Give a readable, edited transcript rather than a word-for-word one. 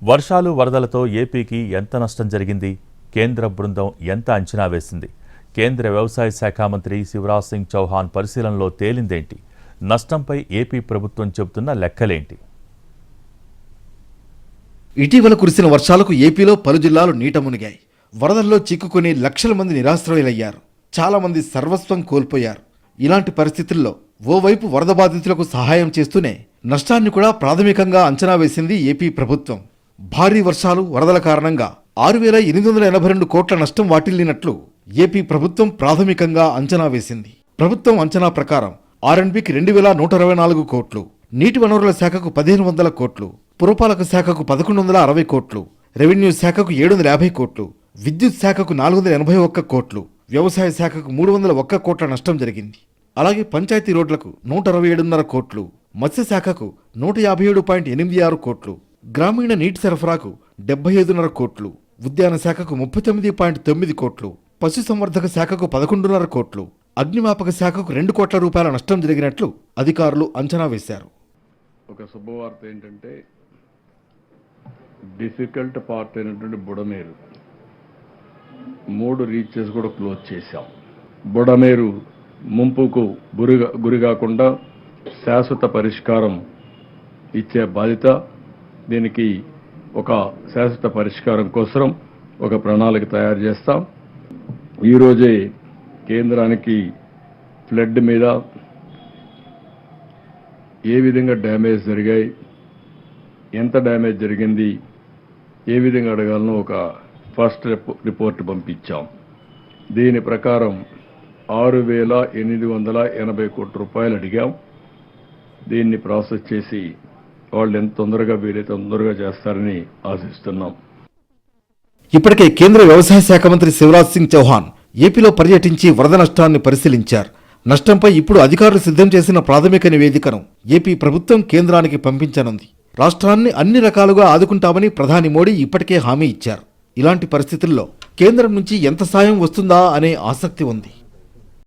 వర్షాలు వరదలతో ఏపీకి ఎంత నష్టం జరిగింది? కేంద్ర బృందం ఎంత అంచనా వేసింది? కేంద్ర వ్యవసాయ శాఖ మంత్రి శివరాజ్ సింగ్ చౌహాన్ పరిశీలనలో తేలిందేంటి? నష్టంపై ఏపీ ప్రభుత్వం చెబుతున్న లెక్కలేంటి? ఇటీవల కురిసిన వర్షాలకు ఏపీలో పలు జిల్లాలు నీట మునిగాయి. వరదల్లో చిక్కుకుని లక్షల మంది నిరాశ్రయులయ్యారు. చాలా మంది సర్వస్వం కోల్పోయారు. ఇలాంటి పరిస్థితుల్లో ఓవైపు వరద బాధితులకు సహాయం చేస్తూనే నష్టాన్ని కూడా ప్రాథమికంగా అంచనా వేసింది ఏపీ ప్రభుత్వం. భారీ వర్షాలు, వరదల కారణంగా 6,882 కోట్ల నష్టం వాటిల్లినట్లు ఏపీ ప్రభుత్వం ప్రాథమికంగా అంచనా వేసింది. ప్రభుత్వం అంచనా ప్రకారం R&Bకి 2,124 కోట్లు, నీటి వనరుల శాఖకు 1,500 కోట్లు, పురపాలక శాఖకు 1,160 కోట్లు, రెవెన్యూ శాఖకు 750 కోట్లు, విద్యుత్ శాఖకు 481 కోట్లు, వ్యవసాయ శాఖకు 301 కోట్ల నష్టం జరిగింది. అలాగే పంచాయతీ రోడ్లకు 167.5 కోట్లు, మత్స్యశాఖకు 157.86 కోట్లు, గ్రామీణ నీటి సరఫరాకు 75.5 కోట్లు, ఉద్యాన శాఖకు 39.9 కోట్లు, పశుసంవర్ధక శాఖకు 11.5 కోట్లు, అగ్నిమాపక శాఖకు 2 కోట్ల రూపాయల నష్టం జరిగినట్లు అధికారులు అంచనా వేశారు. ఒక శుభవార్త ఏంటంటే డిఫికల్ట్ పార్ట్ అయినటువంటి బుడమేరు 3 రీచెస్ కూడా క్లోజ్ చేశాం. బుడమేరు ముంపుకు గురి కాకుండా శాశ్వత పరిష్కారం ఇచ్చే బాధ్యత, దీనికి ఒక శాశ్వత పరిష్కారం కోసం ఒక ప్రణాళిక తయారు చేస్తాం. ఈరోజే కేంద్రానికి ఫ్లడ్ మీద ఏ విధంగా డ్యామేజ్ జరిగాయి, ఎంత డ్యామేజ్ జరిగింది, ఏ విధంగా అడగాలనో ఒక ఫస్ట్ రిపోర్ట్ పంపించాం. దీని ప్రకారం 6,880 కోట్ల రూపాయలు అడిగాం. దీన్ని ప్రాసెస్ చేసి వాళ్ళు ఎంత తొందరగా వీలైతే తొందరగా చేస్తారని ఆశిస్తున్నాం. ఇప్పటికే కేంద్ర వ్యవసాయ శాఖ మంత్రి శివరాజ్ సింగ్ చౌహాన్ ఏపీలో పర్యటించి వరద నష్టాన్ని పరిశీలించారు. నష్టంపై ఇప్పుడు అధికారులు సిద్ధం చేసిన ప్రాథమిక నివేదికను ఏపీ ప్రభుత్వం కేంద్రానికి పంపించనుంది. రాష్ట్రాన్ని అన్ని రకాలుగా ఆదుకుంటామని ప్రధాని మోడీ ఇప్పటికే హామీ ఇచ్చారు. ఇలాంటి పరిస్థితుల్లో కేంద్రం నుంచి ఎంత సాయం వస్తుందా అనే ఆసక్తి ఉంది.